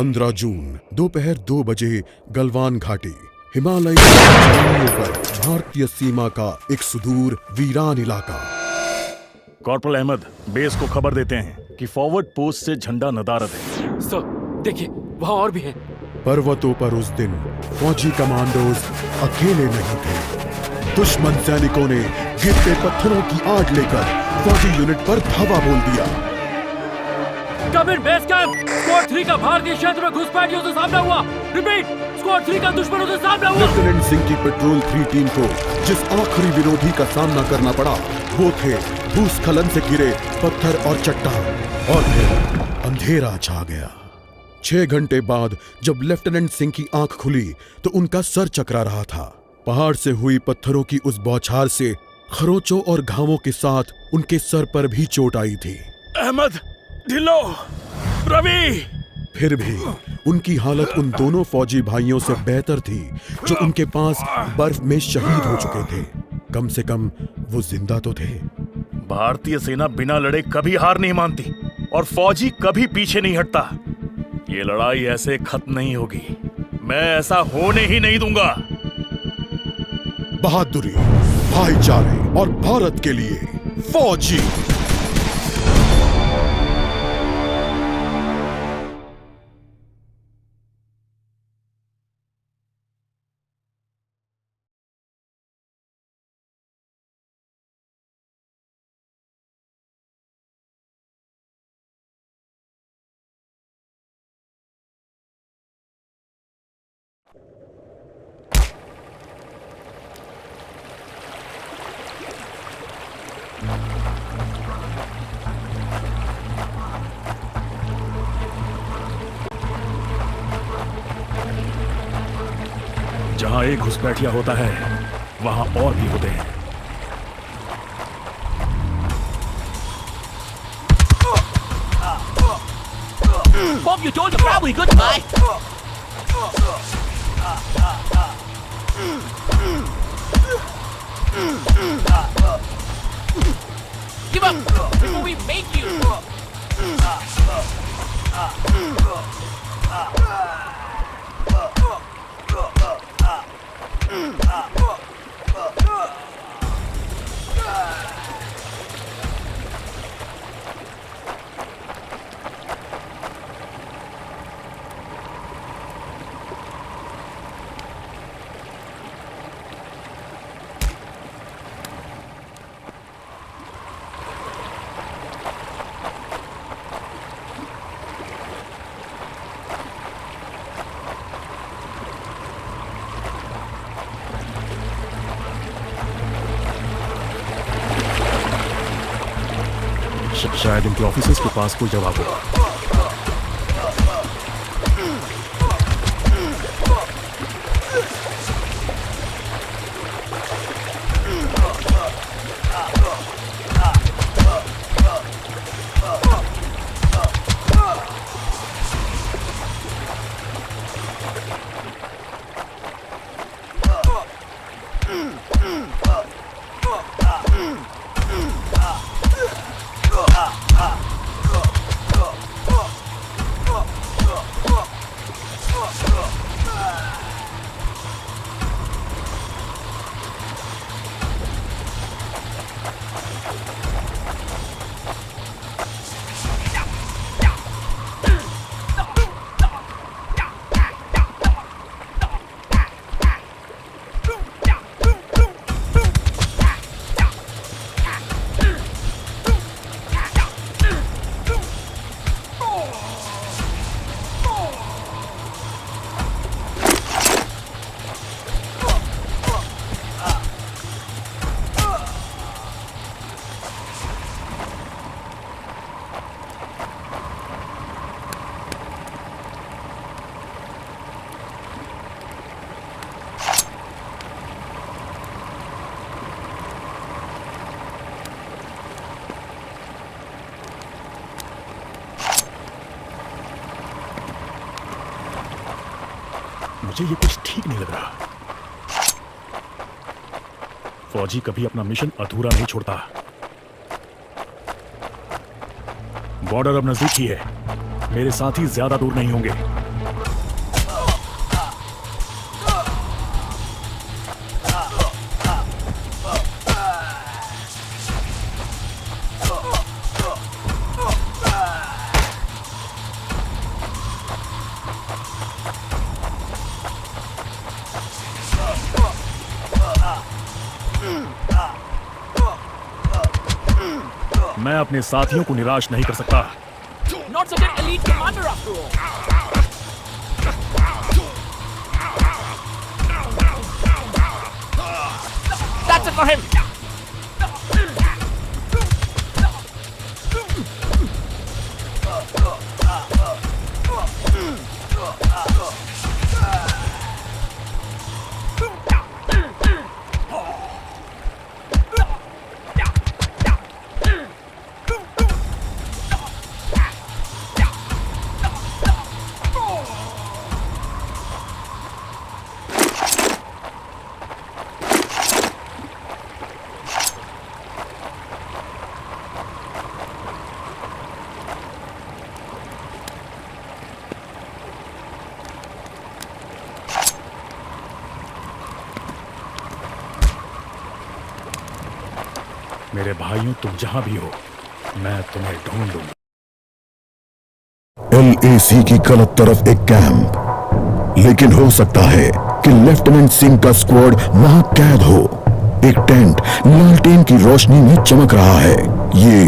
15 जून दोपहर 2 बजे गलवान घाटी, हिमालय पहाड़ियों पर भारतीय सीमा का एक सुदूर वीरान इलाका। कॉर्पोरल अहमद, बेस को खबर देते हैं कि फॉरवर्ड पोस्ट से झंडा नदारद है। सर देखिए, वहाँ और भी हैं। पर्वतों पर उस दिन फौजी कमांडोज अकेले नहीं थे। दुश्मन सैनिकों ने गिरते पत्थरों की आड़ लेकर फौजी यूनिट पर धावा बोल दिया। कम इन बेस कैंप, स्क्वाड 3 का भारतीय क्षेत्र में घुसपैठियों से सामना हुआ। रिपीट, स्क्वाड 3 का दुश्मनों से सामना हुआ। लेफ्टिनेंट सिंह की पेट्रोल 3 टीम को जिस आखिरी विरोधी का सामना करना पड़ा वो थे भूस्खलन से घिरे पत्थर और चट्टान। और फिर अंधेरा छा गया। 6 घंटे बाद जब लेफ्टिनेंट सिंह की आंख खुली तो उनका सर चकरा रहा था। पहाड़ से हुई पत्थरों की उस बौछार से खरोचों और घावों के साथ उनके सर पर भी चोट आई थी। अहमद, ढिल्लो, रवि। फिर भी उनकी हालत उन दोनों फौजी भाइयों से बेहतर थी जो उनके पास बर्फ में शहीद हो चुके थे। कम से कम वो जिंदा तो थे। भारतीय सेना बिना लड़े कभी हार नहीं मानती और फौजी कभी पीछे नहीं हटता। ये लड़ाई ऐसे खत्म नहीं होगी। मैं ऐसा होने ही नहीं दूंगा। बहादुरी, भाईचारे और भारत के लिए फौजी। जहां एक घुसपैठिया होता है वहां और भी होते हैं। Bob, you told you probably goodbye. Give up before we make you. शायद इनके ऑफिसर्स के पास कोई जवाब होगा। मुझे ये कुछ ठीक नहीं लग रहा। फौजी कभी अपना मिशन अधूरा नहीं छोड़ता। बॉर्डर अब नजदीक ही है। मेरे साथी ज्यादा दूर नहीं होंगे। अपने साथियों को निराश नहीं कर सकता। Not such an elite commander after all. That's it for him. मेरे भाइयों, तुम जहां भी हो, मैं तुम्हें ढूंढ लूंगा। LAC की गलत तरफ एक कैंप, लेकिन हो सकता है कि लेफ्टिनेंट सिंह का स्क्वाड वहां कैद हो। एक टेंट लालटेन की रोशनी में चमक रहा है। ये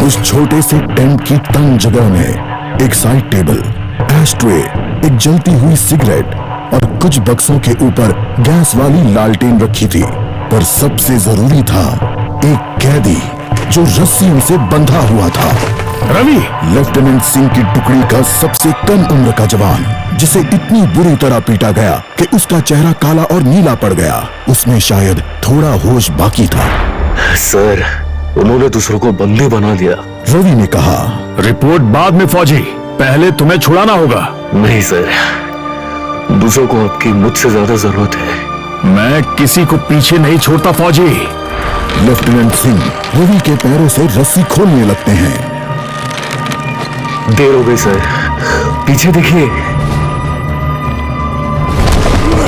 उस छोटे से टेंट की तंग जगह में एक साइड टेबल, एस्ट्रे, एक जलती हुई सिगरेट और कुछ बक्सों के ऊपर गैस वाली लालटेन रखी थी। पर सबसे जरूरी था एक कैदी जो रस्सियों से बंधा हुआ था। रवि! लेफ्टिनेंट सिंह की टुकड़ी का सबसे कम उम्र का जवान, जिसे इतनी बुरी तरह पीटा गया कि उसका चेहरा काला और नीला पड़ गया। उसमें शायद थोड़ा होश बाकी था। सर, उन्होंने दूसरों को बंदी बना दिया। रवि ने कहा, रिपोर्ट बाद में फौजी, पहले तुम्हें छुड़ाना होगा। नहीं सर, दूसरों को आपकी मुझसे ज्यादा जरूरत है। मैं किसी को पीछे नहीं छोड़ता फौजी। लेफ्टिनेंट सिंह रवि के पैरों से रस्सी खोलने लगते हैं। देर हो गई सर, पीछे देखिए।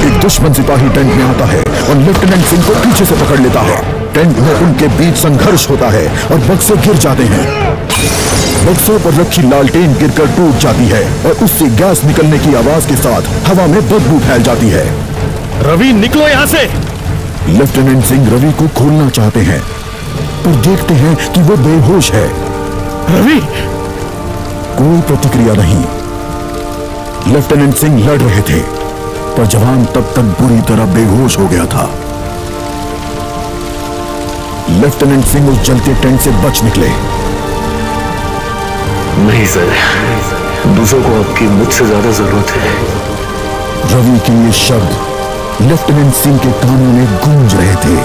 एक दुश्मन सिपाही टेंट में आता है और लेफ्टिनेंट सिंह को पीछे से पकड़ लेता है। टेंट में उनके बीच संघर्ष होता है और बक्से गिर जाते हैं। बक्सों पर रखी लालटेन गिरकर टूट जाती है और उससे गैस निकलने की आवाज के साथ हवा में बदबू फैल जाती है। रवि, निकलो यहां से! लेफ्टिनेंट सिंह रवि को खोलना चाहते हैं, पर देखते हैं कि वो बेहोश है। रवि! कोई प्रतिक्रिया नहीं। लेफ्टिनेंट सिंह लड़ रहे थे, पर जवान तब तक बुरी तरह बेहोश हो गया था। लेफ्टिनेंट सिंह उस जलते टेंट से बच निकले। नहीं सर, दूसरों को आपकी मुझसे ज्यादा जरूरत है। रवि के ये शब्द लेफ्टिनेंट सिंह के कानों में गूंज रहे थे।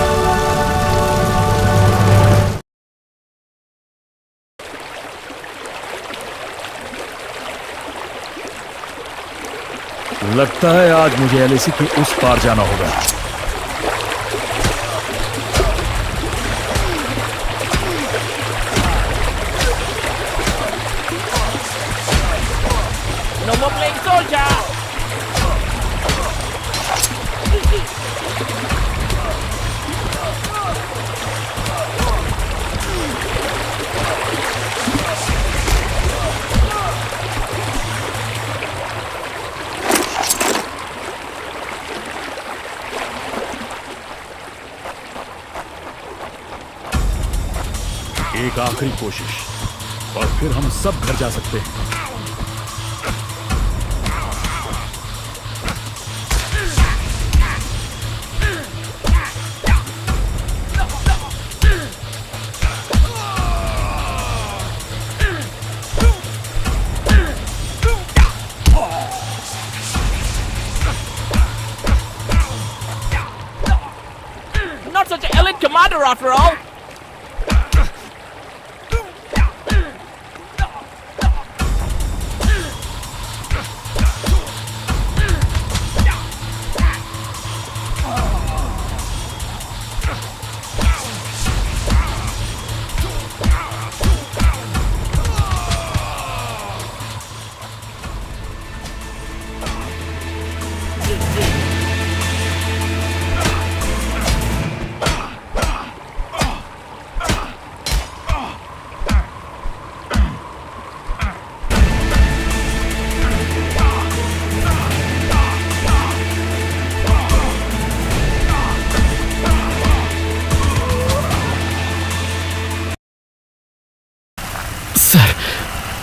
लगता है आज मुझे LAC के उस पार जाना होगा। No more playing soldier. एक आखिरी कोशिश और फिर हम सब घर जा सकते हैं। Not such an elite commander after all.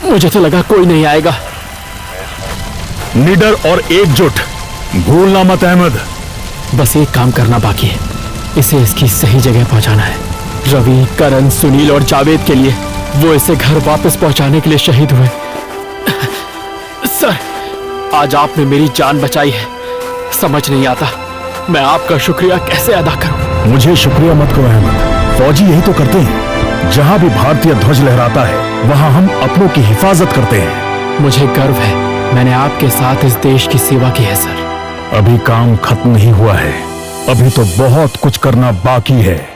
मुझे तो लगा कोई नहीं आएगा। निडर और एकजुट, भूलना मत अहमद। बस एक काम करना बाकी है, इसे इसकी सही जगह पहुंचाना है। रवि, करण, सुनील और जावेद के लिए वो इसे घर वापस पहुंचाने के लिए शहीद हुए। सर, आज आपने मेरी जान बचाई है। समझ नहीं आता मैं आपका शुक्रिया कैसे अदा करूं। मुझे शुक्रिया मत करो अहमद, फौजी यही तो करते हैं। जहां भी भारतीय ध्वज लहराता है वहां हम अपनों की हिफाजत करते हैं। मुझे गर्व है, मैंने आपके साथ इस देश की सेवा की है सर। अभी काम खत्म नहीं हुआ है, अभी तो बहुत कुछ करना बाकी है।